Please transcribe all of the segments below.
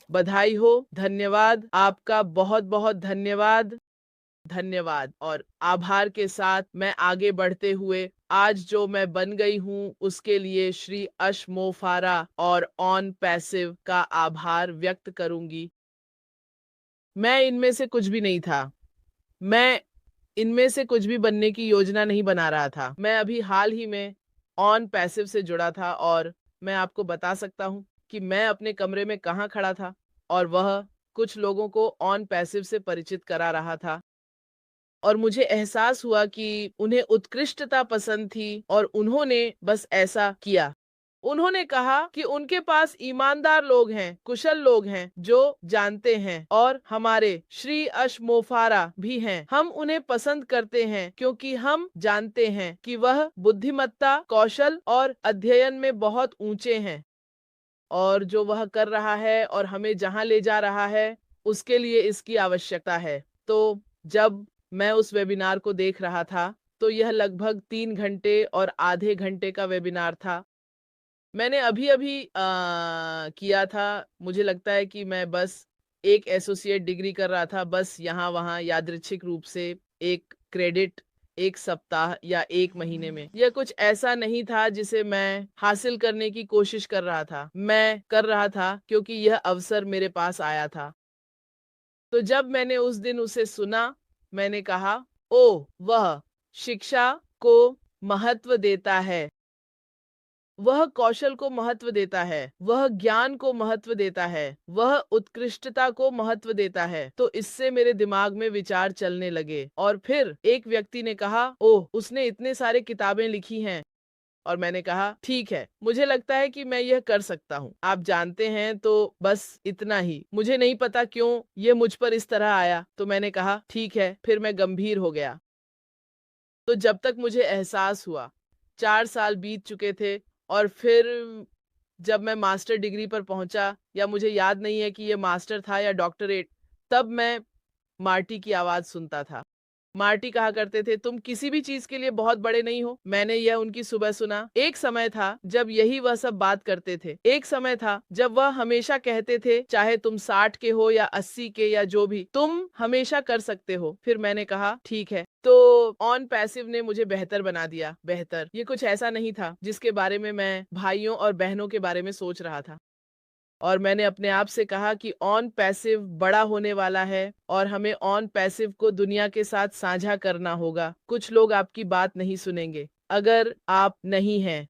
बधाई हो, धन्यवाद, आपका बहुत बहुत धन्यवाद। धन्यवाद और आभार के साथ मैं आगे बढ़ते हुए आज जो मैं बन गई हूँ उसके लिए श्री अशमोफारा और ऑन पैसिव का आभार व्यक्त करूंगी। मैं इनमें से कुछ भी नहीं था। मैं इनमें से कुछ भी बनने की योजना नहीं बना रहा था। मैं अभी हाल ही में ऑन पैसिव से जुड़ा था और मैं आपको बता सकता हूँ कि मैं अपने कमरे में कहाँ खड़ा था और वह कुछ लोगों को ऑन पैसिव से परिचित करा रहा था और मुझे एहसास हुआ कि उन्हें उत्कृष्टता पसंद थी और उन्होंने बस ऐसा किया। उन्होंने कहा कि उनके पास ईमानदार लोग हैं, कुशल लोग हैं जो जानते हैं और हमारे श्री अशमोफारा भी हैं। हम उन्हें पसंद करते हैं क्योंकि हम जानते हैं कि वह बुद्धिमत्ता, कौशल और अध्ययन में बहुत ऊंचे हैं और जो वह कर रहा है और हमें जहां ले जा रहा है उसके लिए इसकी आवश्यकता है। तो जब मैं उस वेबिनार को देख रहा था तो यह लगभग 3 घंटे और आधे घंटे का वेबिनार था। मैंने अभी-अभी किया था। मुझे लगता है कि मैं बस एक एसोसिएट डिग्री कर रहा था, बस यहाँ-वहाँ यादृच्छिक रूप से 1 क्रेडिट 1 सप्ताह या 1 महीने में। यह कुछ ऐसा नहीं था जिसे मैं हासिल करने की कोशिश कर रहा था। मैं कर रहा था क्योंकि यह अवसर मेरे पास आया था। तो जब मैंने उस दिन उसे सुना, मैंने कहा, ओह! वह शिक्षा को महत्व देता है। वह कौशल को महत्व देता है, वह ज्ञान को महत्व देता है, वह उत्कृष्टता को महत्व देता है। तो इससे मेरे दिमाग में विचार चलने लगे और फिर एक व्यक्ति ने कहा, ओह! उसने इतने सारे किताबें लिखी हैं। और मैंने कहा, ठीक है, मुझे लगता है कि मैं यह कर सकता हूँ। आप जानते हैं तो बस इतना ही। मुझे नहीं पता क्यों ये मुझ पर इस तरह आया। तो मैंने कहा, ठीक है, फिर मैं गंभीर हो गया। तो जब तक मुझे एहसास हुआ, 4 साल बीत चुके थे और फिर जब मैं मास्टर डिग्री पर पहुंचा या मुझे याद नहीं है कि ये मास्टर था या डॉक्टरेट, तब मैं मार्टी की आवाज़ सुनता था। मार्टी कहा करते थे, तुम किसी भी चीज़ के लिए बहुत बड़े नहीं हो। मैंने यह उनकी सुबह सुना। एक समय था जब यही वह सब बात करते थे। एक समय था जब वह हमेशा कहते थे, चाहे तुम 60 के हो या 80 के या जो भी, तुम हमेशा कर सकते हो। फिर मैंने कहा, ठीक है। तो ऑन पैसिव ने मुझे बेहतर बना दिया। बेहतर, ये कुछ ऐसा नहीं था जिसके बारे में मैं भाइयों और बहनों के बारे में सोच रहा था। और मैंने अपने आप से कहा कि ऑन पैसिव बड़ा होने वाला है और हमें ऑन पैसिव को दुनिया के साथ साझा करना होगा। कुछ लोग आपकी बात नहीं सुनेंगे। अगर आप नहीं हैं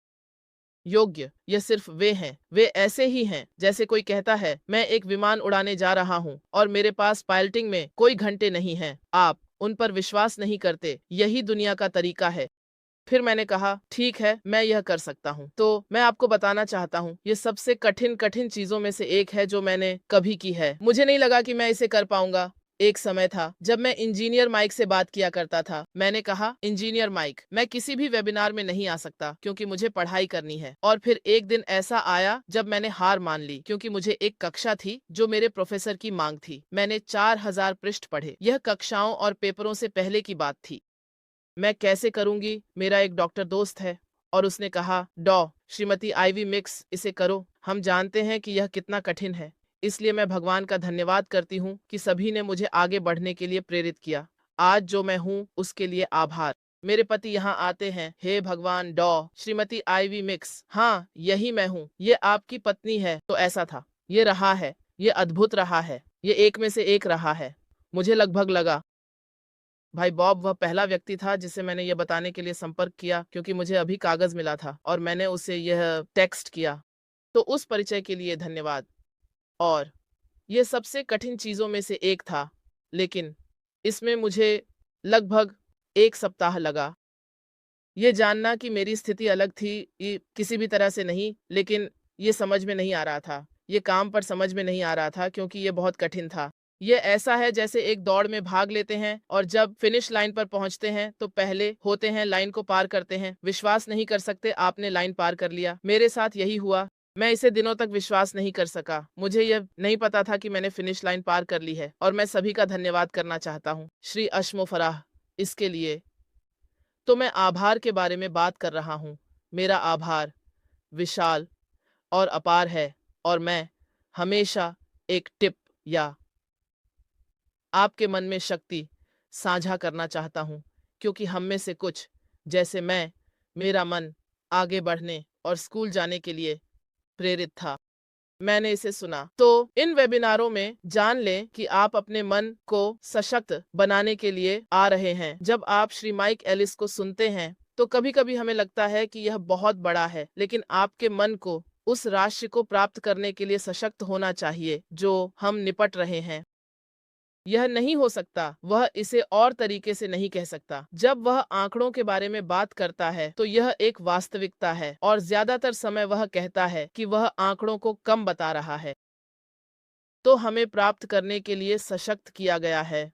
योग्य, ये सिर्फ वे हैं। वे ऐसे ही हैं जैसे कोई कहता है, मैं एक विमान उड़ाने जा रहा हूँ और मेरे पास पायलटिंग में कोई घंटे नहीं हैं। आप उन पर विश्वास नहीं करते। यही दुनिया का तरीका है। फिर मैंने कहा, ठीक है, मैं यह कर सकता हूँ। तो मैं आपको बताना चाहता हूँ, ये सबसे कठिन कठिन चीजों में से एक है जो मैंने कभी की है। मुझे नहीं लगा कि मैं इसे कर पाऊंगा। एक समय था जब मैं इंजीनियर माइक से बात किया करता था। मैंने कहा, इंजीनियर माइक, मैं किसी भी वेबिनार में नहीं आ सकता क्योंकि मुझे पढ़ाई करनी है। और फिर एक दिन ऐसा आया जब मैंने हार मान ली क्योंकि मुझे एक कक्षा थी जो मेरे प्रोफेसर की मांग थी। मैंने 4000 पृष्ठ पढ़े। यह कक्षाओं और पेपरों से पहले की बात थी। मैं कैसे करूंगी? मेरा एक डॉक्टर दोस्त है और उसने कहा, श्रीमती आईवी मिक्स, इसे करो। हम जानते हैं कि यह कितना कठिन है। इसलिए मैं भगवान का धन्यवाद करती हूँ कि सभी ने मुझे आगे बढ़ने के लिए प्रेरित किया। आज जो मैं हूँ उसके लिए आभार। मेरे पति यहाँ आते हैं। हे भगवान, श्रीमती आईवी मिक्स, हाँ, यही मैं हूँ। ये आपकी पत्नी है। तो ऐसा था। ये रहा है। ये अद्भुत रहा है। ये एक में से एक रहा है। मुझे लगभग लगा भाई बॉब वह पहला व्यक्ति था जिसे मैंने यह बताने के लिए संपर्क किया क्योंकि मुझे अभी कागज मिला था और मैंने उसे यह टेक्स्ट किया। तो उस परिचय के लिए धन्यवाद। और यह सबसे कठिन चीजों में से एक था, लेकिन इसमें मुझे लगभग 1 सप्ताह लगा। ये जानना कि मेरी स्थिति अलग थी, ये किसी भी तरह से नहीं, लेकिन ये समझ में नहीं आ रहा था। ये काम पर समझ में नहीं आ रहा था क्योंकि ये बहुत कठिन था। ये ऐसा है जैसे एक दौड़ में भाग लेते हैं और जब फिनिश लाइन पर पहुंचते हैं तो पहले होते हैं, लाइन को पार करते हैं, विश्वास नहीं कर सकते आपने लाइन पार कर लिया। मेरे साथ यही हुआ। मैं इसे दिनों तक विश्वास नहीं कर सका। मुझे यह नहीं पता था कि मैंने फिनिश लाइन पार कर ली है और मैं सभी का धन्यवाद करना चाहता हूँ, श्री अशमोफराह, इसके लिए। तो मैं आभार के बारे में बात कर रहा हूँ। मेरा आभार विशाल और अपार है और मैं हमेशा एक टिप या आपके मन में शक्ति साझा करना चाहता हूँ, क्योंकि हम में से कुछ, जैसे मैं, मेरा मन आगे बढ़ने और स्कूल जाने के लिए प्रेरित था। मैंने इसे सुना। तो इन वेबिनारों में जान लें कि आप अपने मन को सशक्त बनाने के लिए आ रहे हैं। जब आप श्री माइक एलिस को सुनते हैं तो कभी-कभी हमें लगता है कि यह बहुत बड़ा है, लेकिन आपके मन को उस राशि को प्राप्त करने के लिए सशक्त होना चाहिए जो हम निपट रहे हैं। यह नहीं हो सकता, वह इसे और तरीके से नहीं कह सकता। जब वह आंकड़ों के बारे में बात करता है तो यह एक वास्तविकता है और ज्यादातर समय वह कहता है कि वह आंकड़ों को कम बता रहा है। तो हमें प्राप्त करने के लिए सशक्त किया गया है।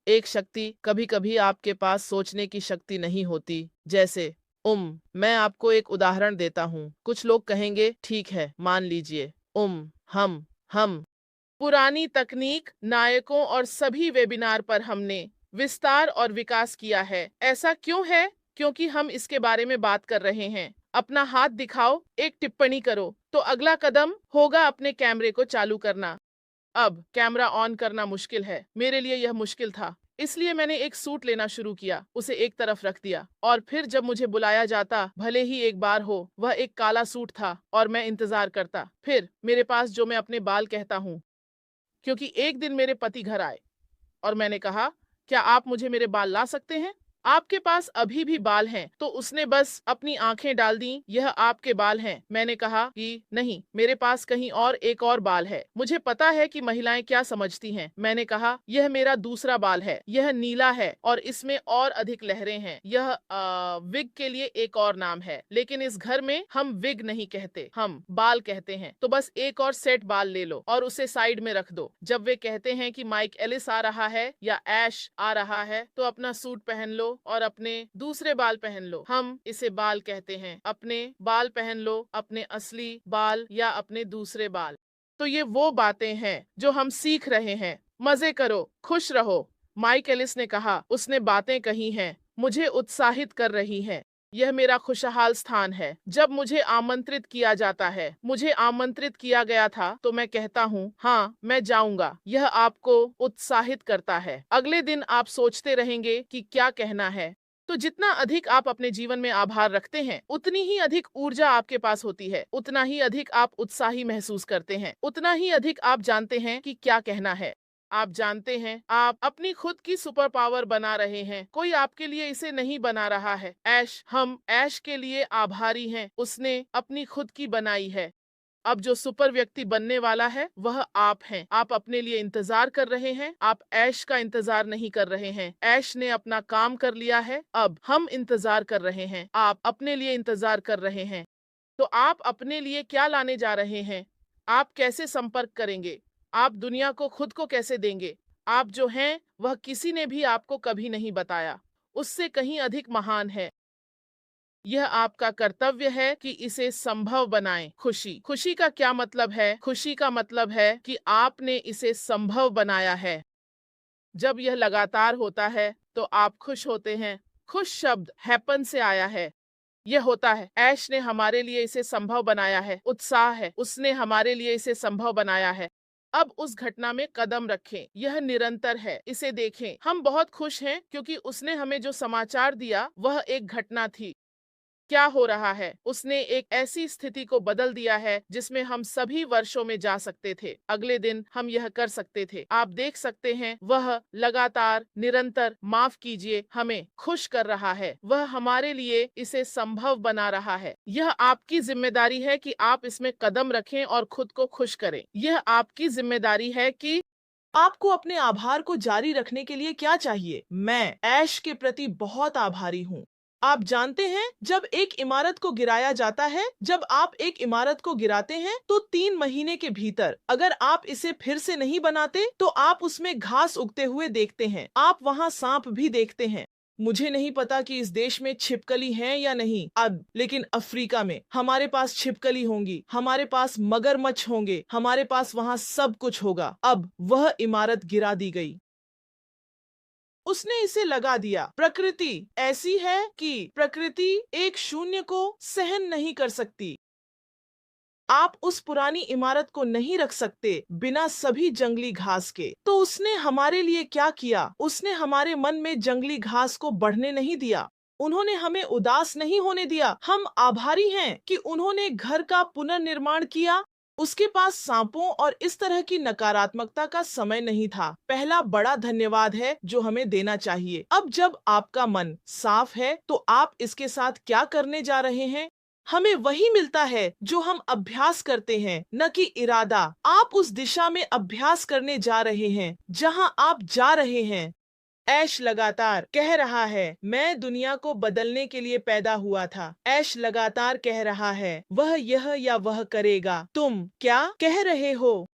एक शक्ति, कभी कभी आपके पास सोचने की शक्ति नहीं होती। जैसे मैं आपको एक उदाहरण देता हूँ। कुछ लोग कहेंगे ठीक है, मान लीजिए हम पुरानी तकनीक, नायकों और सभी वेबिनार पर हमने विस्तार और विकास किया है। ऐसा क्यों है? क्योंकि हम इसके बारे में बात कर रहे हैं। अपना हाथ दिखाओ, एक टिप्पणी करो। तो अगला कदम होगा अपने कैमरे को चालू करना। अब कैमरा ऑन करना मुश्किल है। मेरे लिए यह मुश्किल था, इसलिए मैंने एक सूट लेना शुरू किया, उसे एक तरफ रख दिया और फिर जब मुझे बुलाया जाता, भले ही एक बार हो, वह एक काला सूट था और मैं इंतजार करता। फिर मेरे पास जो मैं अपने बाल कहता हूँ, क्योंकि एक दिन मेरे पति घर आए और मैंने कहा, क्या आप मुझे मेरे बाल ला सकते हैं? आपके पास अभी भी बाल हैं? तो उसने बस अपनी आंखें डाल दी। यह आपके बाल हैं? मैंने कहा कि नहीं, मेरे पास कहीं और एक और बाल है। मुझे पता है कि महिलाएं क्या समझती हैं। मैंने कहा, यह मेरा दूसरा बाल है, यह नीला है और इसमें और अधिक लहरें हैं। यह विग के लिए एक और नाम है, लेकिन इस घर में हम विग नहीं कहते, हम बाल कहते हैं। तो बस एक और सेट बाल ले लो और उसे साइड में रख दो। जब वे कहते हैं कि माइक एलिस आ रहा है या ऐश आ रहा है, तो अपना सूट पहन लो और अपने दूसरे बाल पहन लो। हम इसे बाल कहते हैं। अपने बाल पहन लो, अपने असली बाल या अपने दूसरे बाल। तो ये वो बातें हैं जो हम सीख रहे हैं। मजे करो, खुश रहो। माइक एलिस ने कहा, उसने बातें कही हैं, मुझे उत्साहित कर रही हैं। यह मेरा खुशहाल स्थान है। जब मुझे आमंत्रित किया जाता है, मुझे आमंत्रित किया गया था, तो मैं कहता हूँ, हाँ, मैं जाऊंगा। यह आपको उत्साहित करता है। अगले दिन आप सोचते रहेंगे कि क्या कहना है। तो जितना अधिक आप अपने जीवन में आभार रखते हैं, उतनी ही अधिक ऊर्जा आपके पास होती है, उतना ही अधिक आप उत्साही महसूस करते हैं, उतना ही अधिक आप जानते हैं कि क्या कहना है। आप जानते हैं, आप अपनी खुद की सुपर पावर बना रहे हैं। कोई आपके लिए इसे नहीं बना रहा है। हम ऐश के लिए आभारी हैं, उसने अपनी खुद की बनाई है। अब जो सुपर व्यक्ति बनने वाला है वह आप हैं। आप अपने लिए इंतजार कर रहे हैं, आप ऐश का इंतजार नहीं कर रहे हैं। ऐश ने अपना काम कर लिया है, अब हम इंतजार कर रहे हैं। आप अपने लिए इंतजार कर रहे हैं। तो आप अपने लिए क्या लाने जा रहे हैं? आप कैसे संपर्क करेंगे? आप दुनिया को खुद को कैसे देंगे? आप जो हैं वह किसी ने भी आपको कभी नहीं बताया, उससे कहीं अधिक महान है। यह आपका कर्तव्य है कि इसे संभव बनाएं। खुशी का क्या मतलब है? खुशी का मतलब है कि आपने इसे संभव बनाया है। जब यह लगातार होता है तो आप खुश होते हैं। खुश शब्द हैपन से आया है। यह होता है। ऐश ने हमारे लिए इसे संभव बनाया है। उत्साह है, उसने हमारे लिए इसे संभव बनाया है। अब उस घटना में कदम रखें। यह निरंतर है, इसे देखें। हम बहुत खुश हैं क्योंकि उसने हमें जो समाचार दिया वह एक घटना थी। क्या हो रहा है? उसने एक ऐसी स्थिति को बदल दिया है जिसमें हम सभी वर्षों में जा सकते थे। अगले दिन हम यह कर सकते थे। आप देख सकते हैं, वह लगातार, निरंतर, माफ कीजिए, हमें खुश कर रहा है। वह हमारे लिए इसे संभव बना रहा है। यह आपकी जिम्मेदारी है कि आप इसमें कदम रखें और खुद को खुश करें। यह आपकी जिम्मेदारी है कि आपको अपने आभार को जारी रखने के लिए क्या चाहिए। मैं ऐश के प्रति बहुत आभारी हूँ। आप जानते हैं, जब एक इमारत को गिराया जाता है, जब आप एक इमारत को गिराते हैं तो 3 महीने के भीतर अगर आप इसे फिर से नहीं बनाते तो आप उसमें घास उगते हुए देखते हैं, आप वहां सांप भी देखते हैं। मुझे नहीं पता कि इस देश में छिपकली हैं या नहीं अब, लेकिन अफ्रीका में हमारे पास छिपकली होंगी, हमारे पास मगरमच्छ होंगे, हमारे पास वहां सब कुछ होगा। अब वह इमारत गिरा दी गई, उसने इसे लगा दिया। प्रकृति ऐसी है कि प्रकृति एक शून्य को सहन नहीं कर सकती। आप उस पुरानी इमारत को नहीं रख सकते बिना सभी जंगली घास के। तो उसने हमारे लिए क्या किया? उसने हमारे मन में जंगली घास को बढ़ने नहीं दिया। उन्होंने हमें उदास नहीं होने दिया। हम आभारी हैं कि उन्होंने घर का पुनर्निर्माण किया। उसके पास सांपों और इस तरह की नकारात्मकता का समय नहीं था। पहला बड़ा धन्यवाद है जो हमें देना चाहिए। अब जब आपका मन साफ है तो आप इसके साथ क्या करने जा रहे हैं? हमें वही मिलता है जो हम अभ्यास करते हैं, न कि इरादा। आप उस दिशा में अभ्यास करने जा रहे हैं जहां आप जा रहे हैं। ऐश लगातार कह रहा है, मैं दुनिया को बदलने के लिए पैदा हुआ था। ऐश लगातार कह रहा है, वह यह या वह करेगा। तुम क्या कह रहे हो?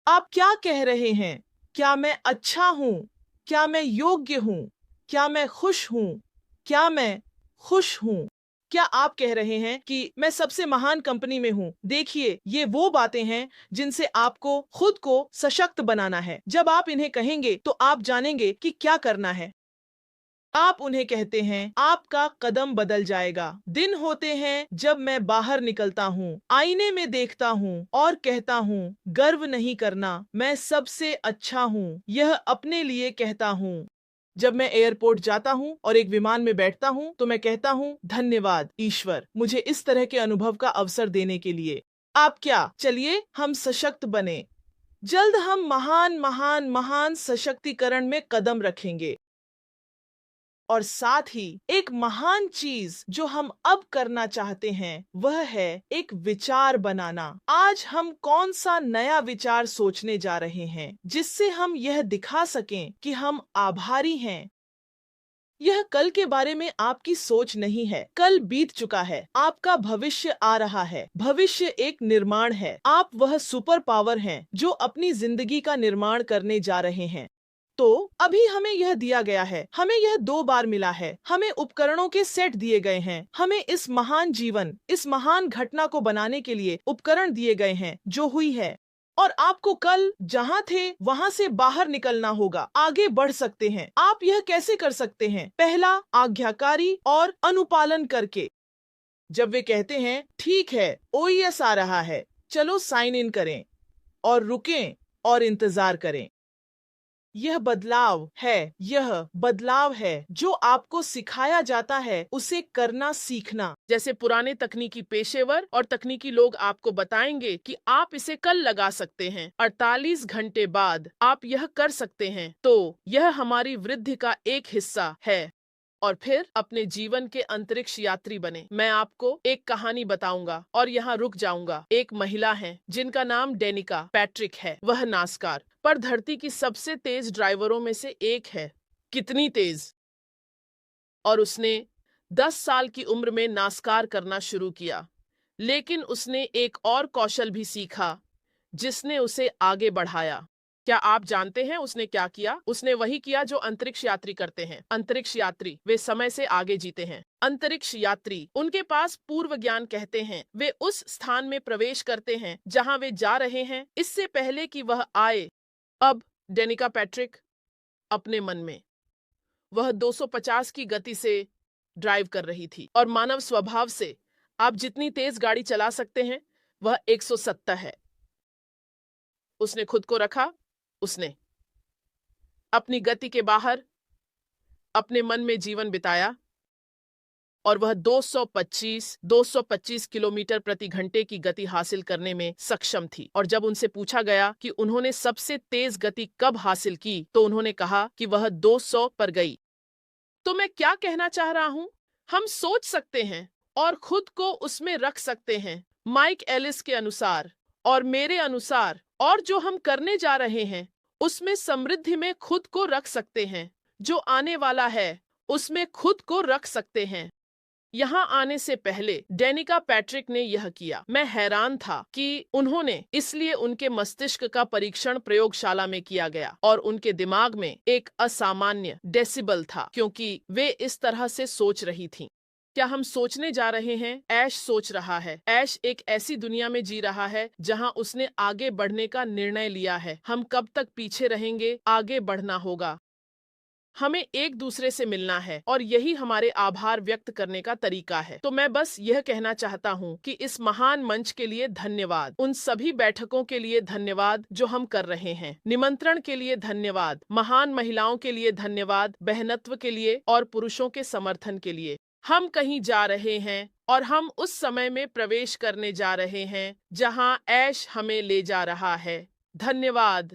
आप क्या कह रहे हैं? क्या मैं अच्छा हूँ? क्या मैं योग्य हूँ? क्या मैं खुश हूँ? क्या मैं खुश हूँ? क्या आप कह रहे हैं कि मैं सबसे महान कंपनी में हूँ? देखिए, ये वो बातें हैं जिनसे आपको खुद को सशक्त बनाना है। जब आप इन्हें कहेंगे तो आप जानेंगे कि क्या करना है। आप उन्हें कहते हैं, आपका कदम बदल जाएगा। दिन होते हैं जब मैं बाहर निकलता हूँ, आईने में देखता हूँ और कहता हूँ, गर्व नहीं करना, मैं सबसे अच्छा हूँ। यह अपने लिए कहता हूँ। जब मैं एयरपोर्ट जाता हूँ और एक विमान में बैठता हूँ तो मैं कहता हूँ, धन्यवाद ईश्वर, मुझे इस तरह के अनुभव का अवसर देने के लिए। आप क्या? चलिए हम सशक्त बने। जल्द हम महान महान महान सशक्तिकरण में कदम रखेंगे। और साथ ही एक महान चीज जो हम अब करना चाहते हैं वह है एक विचार बनाना। आज हम कौन सा नया विचार सोचने जा रहे हैं जिससे हम यह दिखा सकें कि हम आभारी हैं। यह कल के बारे में आपकी सोच नहीं है। कल बीत चुका है। आपका भविष्य आ रहा है। भविष्य एक निर्माण है। आप वह सुपर पावर हैं जो अपनी जिंदगी का निर्माण करने जा रहे हैं। तो अभी हमें यह दिया गया है। हमें यह 2 बार मिला है। हमें उपकरणों के सेट दिए गए हैं। हमें इस महान जीवन, इस महान घटना को बनाने के लिए उपकरण दिए गए हैं जो हुई है। और आपको कल जहां थे वहां से बाहर निकलना होगा। आगे बढ़ सकते हैं। आप यह कैसे कर सकते हैं? पहला, आज्ञाकारी और अनुपालन करके। जब वे कहते हैं, ठीक है, ओईएस आ रहा है, चलो साइन इन करें और रुकें और इंतजार करें। यह बदलाव है जो आपको सिखाया जाता है उसे करना सीखना। जैसे पुराने तकनीकी पेशेवर और तकनीकी लोग आपको बताएंगे कि आप इसे कल लगा सकते हैं, 48 घंटे बाद आप यह कर सकते हैं। तो यह हमारी वृद्धि का एक हिस्सा है। और फिर अपने जीवन के अंतरिक्ष यात्री बने। मैं आपको एक कहानी बताऊंगा और यहाँ रुक जाऊंगा। एक महिला है जिनका नाम डेनिका पैट्रिक है। वह नास्कार पर धरती की सबसे तेज ड्राइवरों में से एक है। कितनी तेज! और उसने 10 साल की उम्र में नास्कार करना शुरू किया। लेकिन उसने एक और कौशल भी सीखा जिसने उसे आगे बढ़ाया। क्या आप जानते हैं उसने क्या किया? उसने वही किया जो अंतरिक्ष यात्री करते हैं। अंतरिक्ष यात्री वे समय से आगे जीते हैं। अंतरिक्ष यात्री, उनके पास पूर्व ज्ञान कहते हैं। वे उस स्थान में प्रवेश करते हैं जहां वे जा रहे हैं इससे पहले कि वह आए। अब डेनिका पैट्रिक अपने मन में वह 250 की गति से ड्राइव कर रही थी और मानव स्वभाव से आप जितनी तेज गाड़ी चला सकते हैं वह 170 है। उसने खुद को रखा। उसने अपनी गति के बाहर अपने मन में जीवन बिताया और वह 225 किलोमीटर प्रति घंटे की गति हासिल करने में सक्षम थी। और जब उनसे पूछा गया कि उन्होंने सबसे तेज गति कब हासिल की तो उन्होंने कहा कि वह 200 पर गई। तो मैं क्या कहना चाह रहा हूं? हम सोच सकते हैं और खुद को उसमें रख सकते हैं। माइक एलिस के अनुसार और मेरे अनुसार और जो हम करने जा रहे हैं उसमें समृद्धि में खुद को रख सकते हैं। जो आने वाला है उसमें खुद को रख सकते हैं। यहाँ आने से पहले डेनिका पैट्रिक ने यह किया। मैं हैरान था कि उन्होंने, इसलिए उनके मस्तिष्क का परीक्षण प्रयोगशाला में किया गया और उनके दिमाग में एक असामान्य डेसिबल था क्योंकि वे इस तरह से सोच रही थीं। क्या हम सोचने जा रहे हैं? ऐश सोच रहा है। ऐश एक ऐसी दुनिया में जी रहा है जहां उसने आगे बढ़ने का निर्णय लिया है। हम कब तक पीछे रहेंगे? आगे बढ़ना होगा। हमें एक दूसरे से मिलना है और यही हमारे आभार व्यक्त करने का तरीका है। तो मैं बस यह कहना चाहता हूँ कि इस महान मंच के लिए धन्यवाद, उन सभी बैठकों के लिए धन्यवाद जो हम कर रहे हैं, निमंत्रण के लिए धन्यवाद, महान महिलाओं के लिए धन्यवाद, बहनत्व के लिए और पुरुषों के समर्थन के लिए। हम कहीं जा रहे हैं और हम उस समय में प्रवेश करने जा रहे हैं जहां ऐश हमें ले जा रहा है। धन्यवाद।